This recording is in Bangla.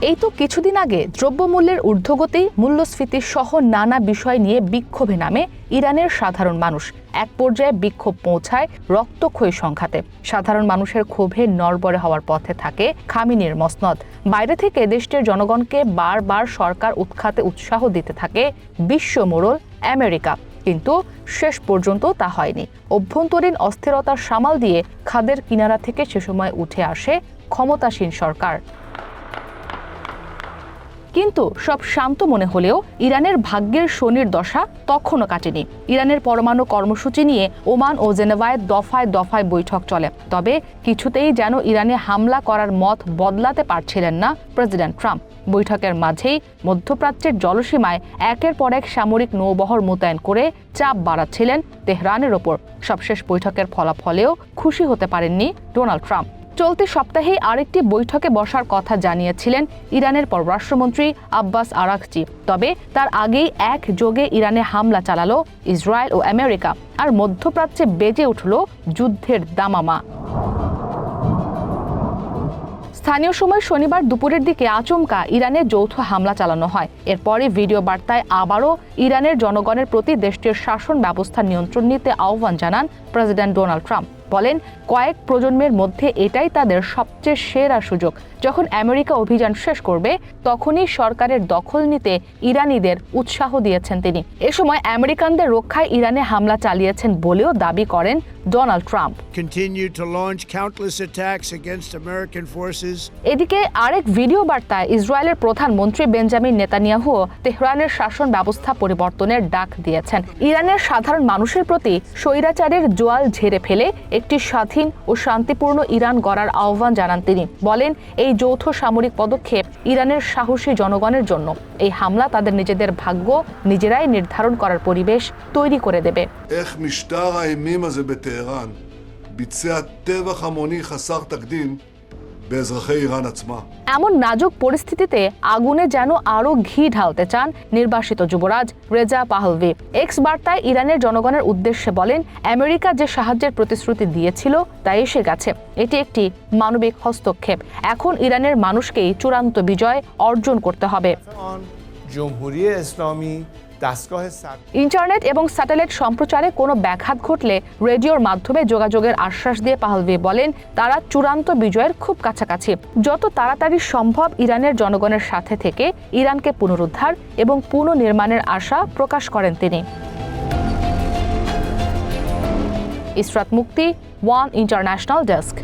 এই তো কিছুদিন আগে দ্রব্যমূল্যের ঊর্ধ্বগতি, মূল্যস্ফীতি সহ নানা বিষয় নিয়ে বিক্ষোভে নামে ইরানের সাধারণ মানুষ। এক পর্যায়ে বিক্ষোভ পৌঁছায় রক্তক্ষয়ী সংঘাতে। সাধারণ মানুষের ক্ষোভে নড়বড়ে হওয়ার পথে থাকে খামেনির মসনদ। বাইরে থেকে দেশটির জনগণকে বারবার সরকার উৎখাতে উৎসাহ দিতে থাকে বিশ্ব মোড়ল আমেরিকা, কিন্তু শেষ পর্যন্ত তা হয়নি। অভ্যন্তরীণ অস্থিরতার সামাল দিয়ে খাদের কিনারা থেকে সে সময় উঠে আসে ক্ষমতাসীন সরকার। কিন্তু সব শান্ত মনে হলেও ইরানের ভাগ্যের শনির দশা তখনও কাটেনি। ইরানের পরমাণু কর্মসূচি নিয়ে ওমান ও জেনেভায় দফায় দফায় বৈঠক চলে, তবে কিছুতেই যেন ইরানে হামলা করার মত বদলাতে পারছিলেন না প্রেসিডেন্ট ট্রাম্প। বৈঠকের মাঝেই মধ্যপ্রাচ্যের জলসীমায় একের পর এক সামরিক নৌবহর মোতায়েন করে চাপ বাড়াচ্ছিলেন তেহরানের ওপর। সবশেষ বৈঠকের ফলাফলেও খুশি হতে পারেননি ডোনাল্ড ট্রাম্প। চলতি সপ্তাহেই আরেকটি বৈঠকে বসার কথা জানিয়েছিলেন ইরানের পররাষ্ট্রমন্ত্রী আব্বাস আরাগচি। তবে তার আগেই একযোগে ইরানে হামলা চালালো ইসরায়েল ও আমেরিকা, আর মধ্যপ্রাচ্যে বেজে উঠল যুদ্ধের দামামা। স্থানীয় সময় শনিবার দুপুরের দিকে আচমকা ইরানে যৌথ হামলা চালানো হয়। এরপরে ভিডিও বার্তায় আবারও ইরানের জনগণের প্রতি দেশটির শাসন ব্যবস্থা নিয়ন্ত্রণ নিতে আহ্বান জানান প্রেসিডেন্ট ডোনাল্ড ট্রাম্প। বলেন, কয়েক প্রজন্মের মধ্যে এটাই তাদের সবচেয়ে সেরা সুযোগ। যখন আমেরিকা অভিযান শেষ করবে তখনই সরকারের দখল নিতে ইরানিদের উৎসাহ দিয়েছেন তিনি। এ সময় আমেরিকানদের রক্ষায় ইরানে হামলা চালিয়েছেন বলেও দাবি করেন ডোনাল্ড ট্রাম্প। এদিকে আরেক ভিডিও বার্তায় ইসরায়েলের প্রধানমন্ত্রী বেঞ্জামিন নেতানিয়াহু তেহরানের শাসন ব্যবস্থা পরিবর্তনের ডাক দিয়েছেন। ইরানের সাধারণ মানুষের প্রতি স্বৈরাচারের জোয়াল ঝেড়ে ফেলে একটি স্বাধীন ও শান্তিপূর্ণ ইরান গড়ার আহ্বান জানান তিনি। বলেন, এই যৌথ সামরিক পদক্ষেপ ইরানের সাহসী জনগণের জন্য। এই হামলা তাদের নিজেদের ভাগ্য নিজেরাই নির্ধারণ করার পরিবেশ তৈরি করে দেবে। এমন নাজুক পরিস্থিতিতে আগুনে যেন আরো ঘি ঢালতে চান নির্বাসিত যুবরাজ রেজা পাহলভি। এক্স বার্তায় ইরানের জনগণের উদ্দেশ্যে বলেন, আমেরিকা যে সাহায্যের প্রতিশ্রুতি দিয়েছিল তা এসে গেছে। এটি একটি মানবিক হস্তক্ষেপ। এখন ইরানের মানুষকেই চূড়ান্ত বিজয় অর্জন করতে হবে। ইন্টারনেট এবং স্যাটেলাইট সম্প্রচারে কোনো ব্যাঘাত ঘটলে রেডিওর মাধ্যমে যোগাযোগের আশ্বাস দিয়ে পাহলভি বলেন, তারা চূড়ান্ত বিজয়ের খুব কাছাকাছি। যত তাড়াতাড়ি সম্ভব ইরানের জনগণের সাথে থেকে ইরানকে পুনরুদ্ধার এবং পুনর্নির্মাণের আশা প্রকাশ করেন তিনি। ইসরাত মুক্তি, ওয়ান ইন্টারন্যাশনাল ডেস্ক।